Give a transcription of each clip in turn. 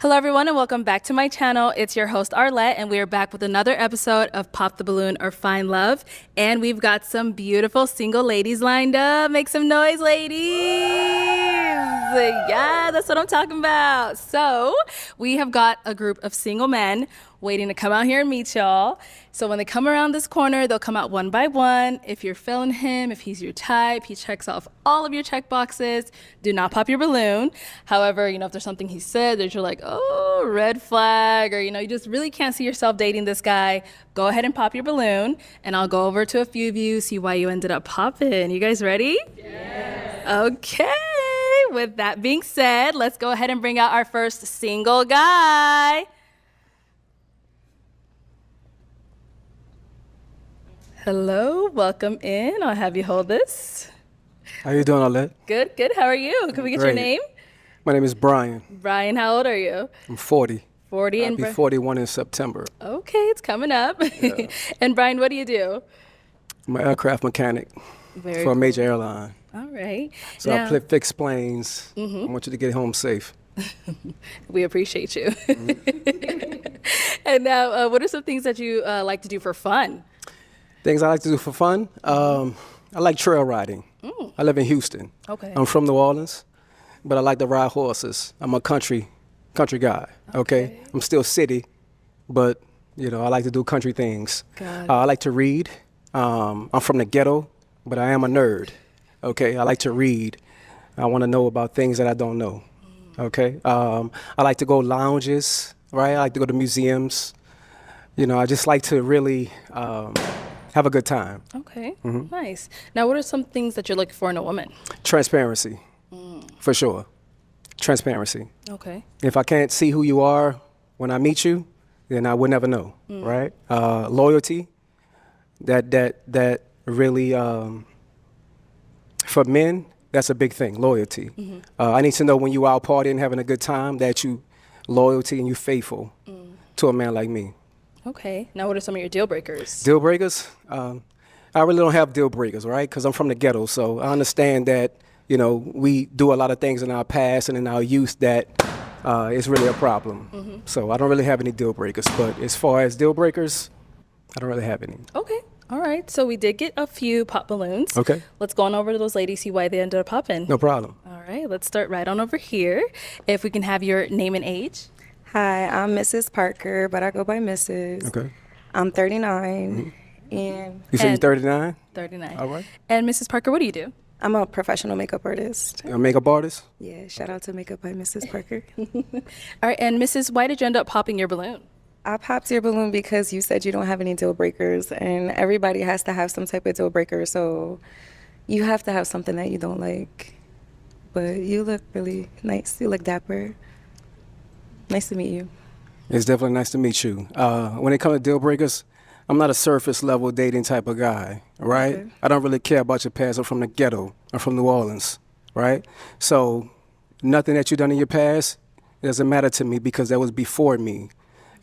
Hello, everyone, and welcome back to my channel. It's your host, Arlette, and we are back with another episode of Pop the Balloon or Find Love. And we've got some beautiful single ladies lined up. Make some noise, ladies. Yeah, that's what I'm talking about. So we have got a group of single men waiting to come out here and meet y'all. So when they come around this corner, they'll come out one by one. If you're feeling him, if he's your type, he checks off all of your check boxes, do not pop your balloon. However, if there's something he said that you're like, oh, red flag, or, you just really can't see yourself dating this guy, go ahead and pop your balloon, and I'll go over to a few of you, see why you ended up popping. You guys ready? Yes. Okay. With that being said, let's go ahead and bring out our first single guy. Hello, welcome in. I'll have you hold this. How you doing, Arlette? Good. How are you? Can we get your name? My name is Brian. Brian, how old are you? I'm 40. 40 I'll be 41 in September. Okay, it's coming up. Yeah. And Brian, what do you do? I'm an aircraft mechanic for a major airline. All right. So I fix planes. I want you to get home safe. We appreciate you. And now, what are some things that you like to do for fun? Things I like to do for fun? I like trail riding. I live in Houston. Okay. I'm from New Orleans, but I like to ride horses. I'm a country guy, okay? I'm still city, but, I like to do country things. I like to read. I'm from the ghetto, but I am a nerd, okay? I like to read. I want to know about things that I don't know, okay? I like to go lounges, right? I like to go to museums. I just like to really have a good time. Okay, nice. Now, what are some things that you're looking for in a woman? Transparency, for sure. Transparency. Okay. If I can't see who you are when I meet you, then I would never know, right? Loyalty, that really, for men, that's a big thing, loyalty. I need to know when you out partying, having a good time, that you loyalty and you faithful to a man like me. Okay. Now, what are some of your deal breakers? Deal breakers? I really don't have deal breakers, right? Because I'm from the ghetto, so I understand that, we do a lot of things in our past and in our youth that is really a problem. So I don't really have any deal breakers. But as far as deal breakers, I don't really have any. Okay. All right. So we did get a few pop balloons. Okay. Let's go on over to those ladies, see why they ended up popping. No problem. All right. Let's start right on over here. If we can have your name and age. Hi, I'm Mrs. Parker, but I go by Mrs. Okay. I'm 39. And You said you're 39? 39. All right. And Mrs. Parker, what do you do? I'm a professional makeup artist. A makeup artist? Yeah, shout out to Makeup by Mrs. Parker. All right. And Mrs., why did you end up popping your balloon? I popped your balloon because you said you don't have any deal breakers, and everybody has to have some type of deal breaker, so you have to have something that you don't like. But you look really nice. You look dapper. Nice to meet you. It's definitely nice to meet you. When it comes to deal breakers, I'm not a surface level dating type of guy, right? Okay. I don't really care about your past. I'm from the ghetto. I'm from New Orleans, right? So nothing that you've done in your past doesn't matter to me because that was before me.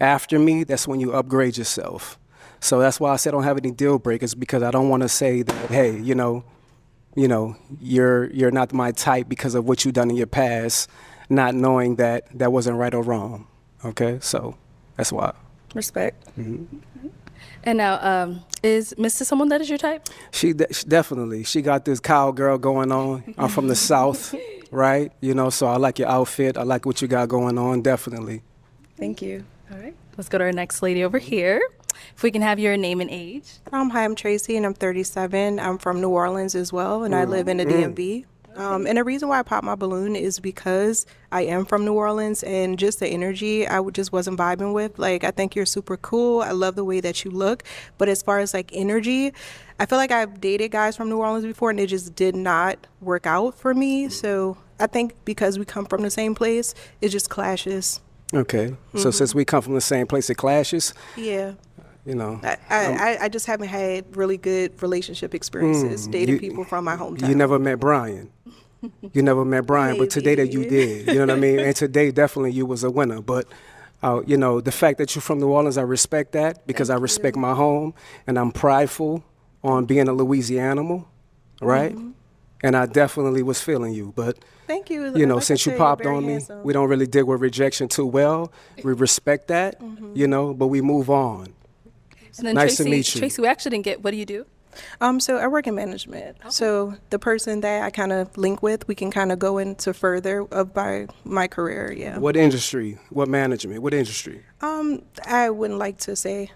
After me, that's when you upgrade yourself. So that's why I said I don't have any deal breakers, because I don't want to say that, hey, you're not my type because of what you've done in your past, not knowing that that wasn't right or wrong. Okay, so that's why. Respect. And now, is Mrs. someone that is your type? She definitely. She got this cowgirl going on. I'm from the South, right? So I like your outfit. I like what you got going on, definitely. Thank you. All right. Let's go to our next lady over here. If we can have your name and age. Hi, I'm Tracy, and I'm 37. I'm from New Orleans as well, and I live in the DMV. And the reason why I popped my balloon is because I am from New Orleans, and just the energy just wasn't vibing with. Like, I think you're super cool. I love the way that you look. But as far as like energy, I feel like I've dated guys from New Orleans before, and it just did not work out for me. So I think because we come from the same place, it just clashes. Okay. So since we come from the same place, it clashes. Yeah. I just haven't had really good relationship experiences dating people from my hometown. You never met Brian. You never met Brian, but today that you did. You know what I mean? And today definitely you was a winner. But the fact that you're from New Orleans, I respect that because I respect my home, and I'm prideful on being a Louisianian, right? and I definitely was feeling you. But Thank you. you know, Like I since you said, popped you're on very me, handsome. we don't really deal with rejection too well. We respect that, you know, but we move on. And then Nice to Tracy, meet you. Tracy, we actually didn't get. What do you do? So I work in management. So the person that I kind of link with, we can kind of go into further of my career. Yeah. What industry? What management? What industry? I wouldn't like to say.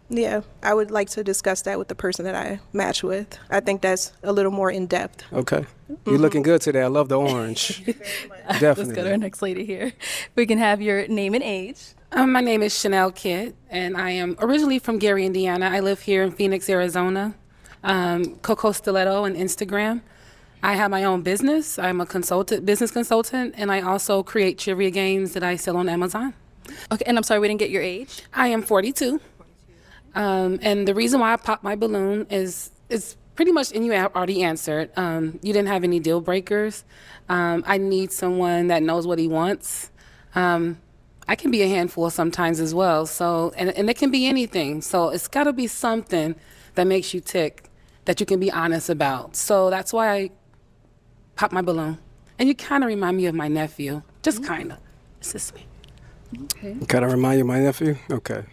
Yeah, I would like to discuss that with the person that I match with. I think that's a little more in depth. Okay. You're looking good today. I love the orange. Let's go to our Definitely. next lady here. We can have your name and age. My name is Chanel Kidd, and I am originally from Gary, Indiana. I live here in Phoenix, Arizona. Coco Stiletto on Instagram. I have my own business. I'm a business consultant, and I also create trivia games that I sell on Amazon. Okay, and I'm sorry we didn't get your age. I am 42. And the reason why I popped my balloon is pretty much, and you have already answered. You didn't have any deal breakers. I need someone that knows what he wants. I can be a handful sometimes as well. So, and it can be anything. So it's got to be something that makes you tick, that you can be honest about. So that's why I popped my balloon. And you kind of remind me of my nephew, just kind of. It's just me. Kind of remind you of my nephew? Okay.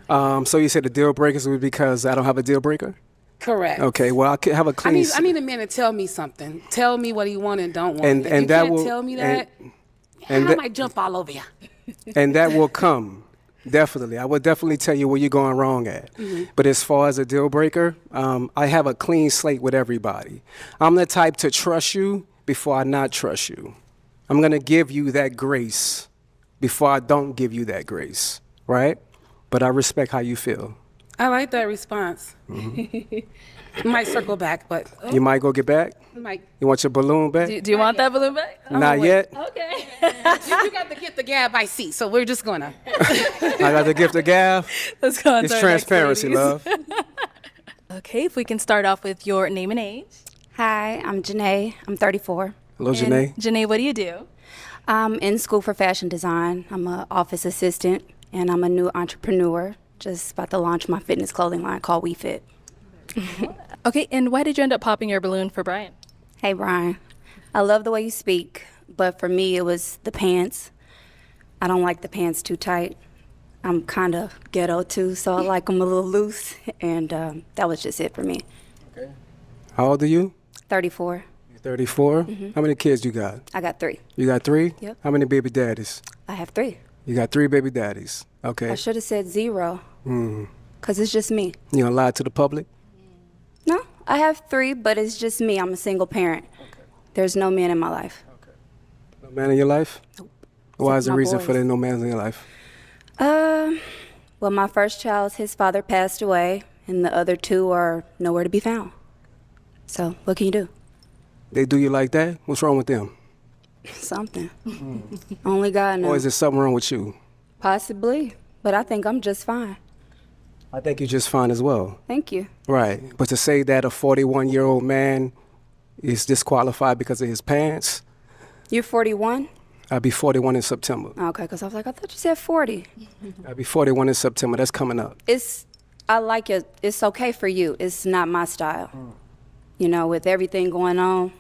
So you said the deal breakers would be because I don't have a deal breaker? Correct. Okay, well, I could have a I clean... need a man to tell me something. Tell me what he want and don't want. And- If and you that can't will- tell me that, and I that- might jump all over you. And that will come, definitely. I will definitely tell you where you're going wrong at. But as far as a deal breaker, I have a clean slate with everybody. I'm the type to trust you before I not trust you. I'm going to give you that grace before I don't give you that grace, right? But I respect how you feel. I like that response. Might circle back, but You might go get back? might. You want your balloon back? Do you want that balloon back? Not yet. Okay. You got to get the gab I see, so we're just gonna. I got the gift of gab. Let's go on to It's our transparency, next ladies. love. Okay, if we can start off with your name and age. Hi, I'm Janae. I'm 34. Hello, Janae. Janae, what do you do? I'm in school for fashion design. I'm an office assistant, and I'm a new entrepreneur. Just about to launch my fitness clothing line called We Fit. Okay, and why did you end up popping your balloon for Brian? Hey, Brian. I love the way you speak, but for me, it was the pants. I don't like the pants too tight. I'm kind of ghetto too, so I like them a little loose, and that was just it for me. How old are you? 34. You're 34. How many kids you got? I got 3. You got 3? Yep. How many baby daddies? I have 3. You got 3 baby daddies. Okay. I should have said 0, because it's just me. You gonna lie to the public? No, I have 3, but it's just me. I'm a single parent. There's no man in my life. No man in your life? Nope. Why Except is the my reason boys. for there no man in your life? Well, my first child, his father passed away, and the other 2 are nowhere to be found. So, what can you do? They do you like that? What's wrong with them? Something. Only God knows. Or is there something wrong with you? Possibly, but I think I'm just fine. I think you're just fine as well. Thank you. Right. But to say that a 41-year-old man is disqualified because of his pants, You're 41? I'll be 41 in September. Okay, because I was like, I thought you said 40. I'll be 41 in September. That's coming up. I like it. It's okay for you. It's not my style. You know, with everything going on,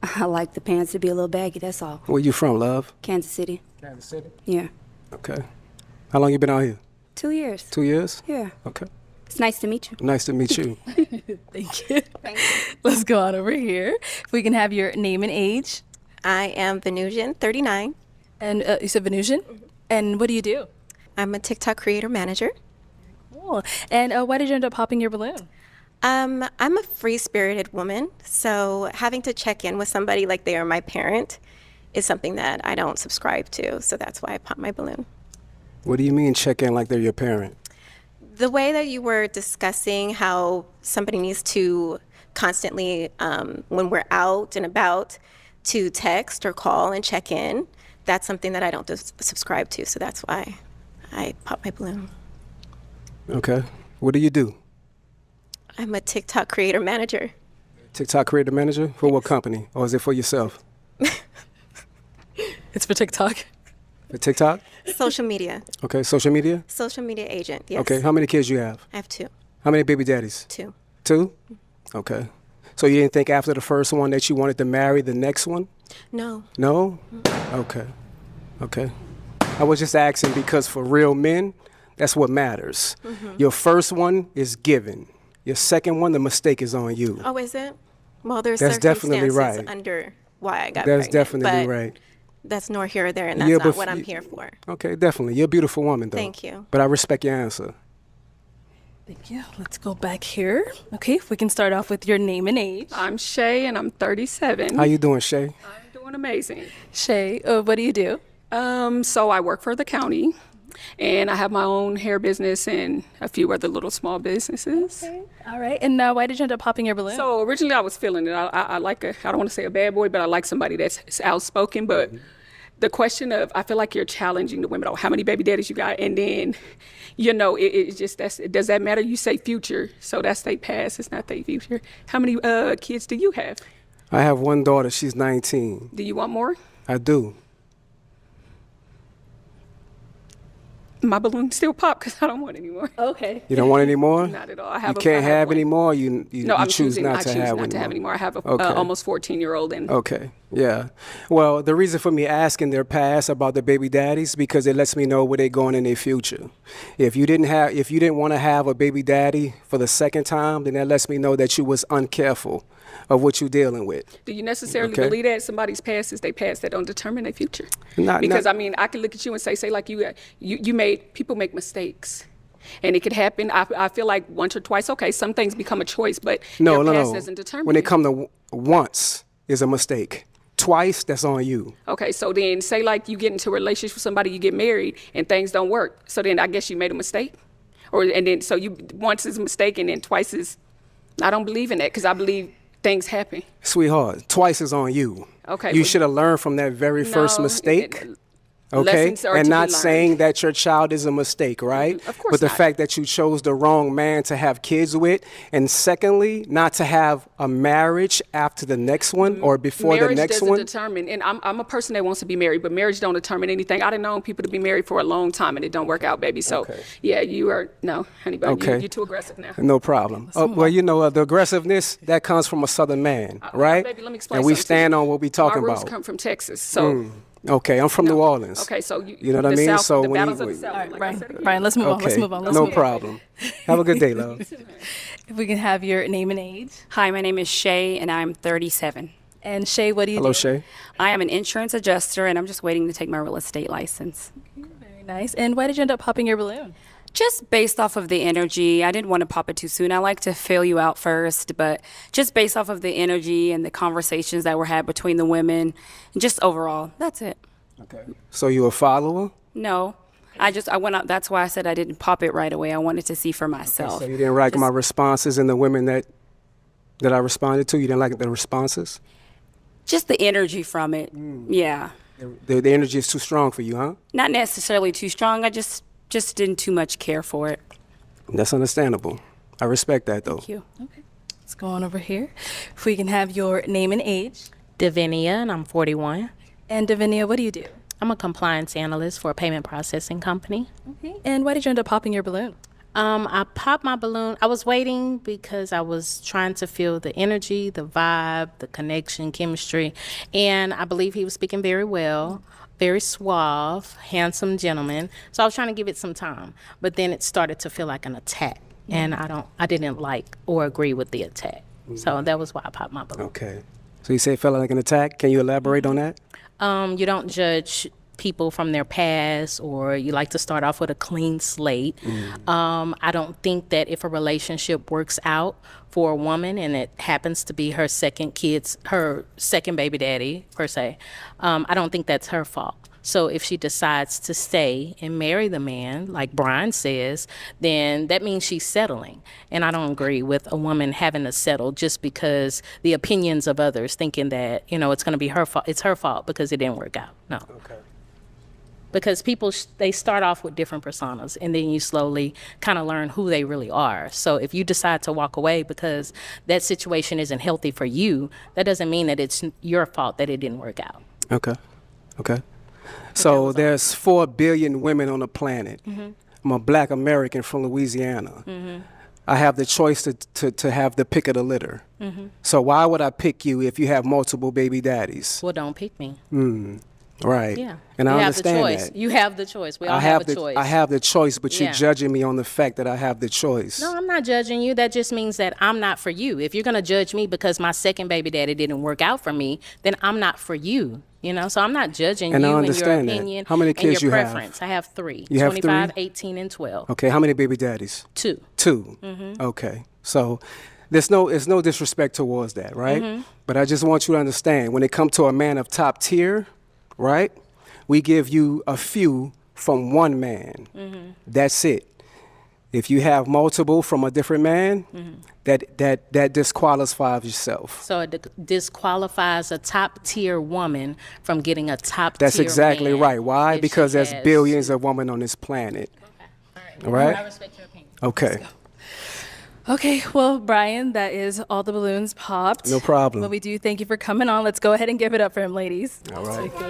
I like the pants to be a little baggy, that's all. Where you from, love? Kansas City. Kansas City. Yeah. Okay. How long you been out here? 2 years. 2 years? Yeah. Okay. It's nice to meet you. Nice to meet you. Thank you. Let's go on over here. If we can have your name and age. I am Venusian, 39. And you said Venusian? And what do you do? I'm a TikTok creator manager. Cool. And why did you end up popping your balloon? I'm a free-spirited woman, so having to check in with somebody like they are my parent is something that I don't subscribe to, so that's why I popped my balloon. What do you mean check in like they're your parent? The way that you were discussing how somebody needs to constantly, when we're out and about, to text or call and check in, that's something that I don't subscribe to, so that's why I popped my balloon. Okay. What do you do? I'm a TikTok creator manager. TikTok creator manager? For what company? Or is it for yourself? It's for TikTok. For TikTok? Social media. Okay. Social media? Social media agent, yes. Okay. How many kids you have? I have 2. How many baby daddies? 2. 2? Okay. So you didn't think after the first one that you wanted to marry the next one? No. No? Okay. Okay. I was just asking because for real men, that's what matters. Your first one is given. Your second one, the mistake is on you. Oh, is it? Well, there's That's definitely circumstances right. under why I got That's pregnant. definitely but right. That's nor here or there, and that's Yeah, not but what I'm here for. Okay, definitely. You're a beautiful woman, though. Thank you. But I respect your answer. Thank you. Let's go back here. Okay, if we can start off with your name and age. I'm Shay, and I'm 37. How you doing, Shay? I'm doing amazing. Shay, what do you do? So I work for the county, and I have my own hair business and a few other little small businesses. All right, and why did you end up popping your balloon? So originally I was feeling it. I like I don't want to say a bad boy, but I like somebody that's outspoken. But the question of, I feel like you're challenging the women. Oh, how many baby daddies you got? And then, it just, does that matter? You say future, so that's their past. It's not their future. How many kids do you have? I have one daughter. She's 19. Do you want more? I do. My balloon still pop because I don't want any more. Okay. You don't want any more? Not at all. I You have. can't have one. any more. You No, I'm choose choosing. not I to choose have not to have any any more. I have a Okay. almost 14-year-old, and Okay, yeah. Well, the reason for me asking their past about the baby daddies because it lets me know where they're going in their future. If you didn't want to have a baby daddy for the second time, then that lets me know that you was uncareful of what you're dealing with. do you necessarily Okay. believe that somebody's past is their past that don't determine their future? Not- Because not- I mean, I can look at you and say like you made people make mistakes. And it could happen. I feel like once or twice, okay, some things become a choice, but No, your no, past no. doesn't determine When it it. come to once is a mistake. Twice, that's on you. Okay, so then say like you get into a relationship with somebody, you get married, and things don't work. So then I guess you made a mistake, and then so you once is a mistake, and then twice is. I don't believe in that because I believe things happen. Sweetheart, twice is on you. Okay, You but- should have learned from that very first No, mistake. Okay, lessons are and to be not learned. saying that your child is a mistake, right? Of course But the not. fact that you chose the wrong man to have kids with, and secondly, not to have a marriage after the next one or before Marriage the next doesn't one. determine, and I'm a person that wants to be married, but marriage don't determine anything. I've known people to be married for a long time and it don't work out, baby. So Okay. yeah, you are no, honey, but Okay. you're too aggressive now. No problem. Well, the aggressiveness that comes from a Southern man, right? Baby, let me explain And we something to you. stand on what we talking My roots about. come from Texas, so Okay, I'm from New Orleans. okay, so You know what I the mean? South, So the when battles you- of the South. All right, like I Brian. said again. Brian, let's move on. Okay, Let's move on. Let's no move on. problem. Have a good day, love. If we can have your name and age. Hi, my name is Shay, and I'm 37. And Shay, what do you Hello, do? Shay. I am an insurance adjuster, and I'm just waiting to take my real estate license. Very nice. And why did you end up popping your balloon? Just based off of the energy, I didn't want to pop it too soon. I like to feel you out first, but just based off of the energy and the conversations that were had between the women, and just overall, that's it. Okay. So you a follower? No, I went out. That's why I said I didn't pop it right away. I wanted to see for myself. So you didn't like Just- my responses and the women that I responded to? You didn't like the responses? Just the energy from it. Yeah. The energy is too strong for you, huh? Not necessarily too strong. I just didn't too much care for it. That's understandable. I respect that, though. Thank you. Okay. Let's go on over here. If we can have your name and age. Davinia, and I'm 41. And Davinia, what do you do? I'm a compliance analyst for a payment processing company. Okay. And why did you end up popping your balloon? I popped my balloon. I was waiting because I was trying to feel the energy, the vibe, the connection, chemistry. And I believe he was speaking very well, very suave, handsome gentleman. So I was trying to give it some time. But then it started to feel like an attack. And I didn't like or agree with the attack. So that was why I popped my balloon. Okay. So you say it felt like an attack. Can you elaborate on that? You don't judge people from their past, or you like to start off with a clean slate. I don't think that if a relationship works out for a woman and it happens to be her second baby daddy per se, I don't think that's her fault. So if she decides to stay and marry the man, like Brian says, then that means she's settling. And I don't agree with a woman having to settle just because the opinions of others thinking that, it's going to be her fault. It's her fault because it didn't work out. No. Okay. Because people, they start off with different personas, and then you slowly kind of learn who they really are. So if you decide to walk away because that situation isn't healthy for you, that doesn't mean that it's your fault that it didn't work out. Okay. Okay. So there's 4 billion women on the planet. I'm a black American from Louisiana. I have the choice to have the pick of the litter. Mm-hmm. So why would I pick you if you have multiple baby daddies? Well, don't pick me. Right. Yeah. And you I have understand the choice. that. You have the choice. We all I have have a the choice. I have the choice, but you're Yeah. judging me on the fact that I have the choice. No, I'm not judging you. That just means that I'm not for you. If you're going to judge me because my second baby daddy didn't work out for me, then I'm not for you. You know, so I'm not judging And I you and your understand that. opinion How many and kids your you have? preference. I have 3. You have 25, three? 18, and 12. Okay, how many baby daddies? 2. 2. Okay. So it's no disrespect towards that, right? But I just want you to understand when it comes to a man of top tier, right? We give you a few from one man. That's it. If you have multiple from a different man, that disqualifies yourself. So it disqualifies a top tier woman from getting a top That's tier exactly man right. Why? if she Because there's has billions two. of women on this planet. All right? I respect your opinion. Okay. Okay, well, Brian, that is all the balloons popped. No problem. But we do thank you for coming on. Let's go ahead and give it up for him, ladies. All right.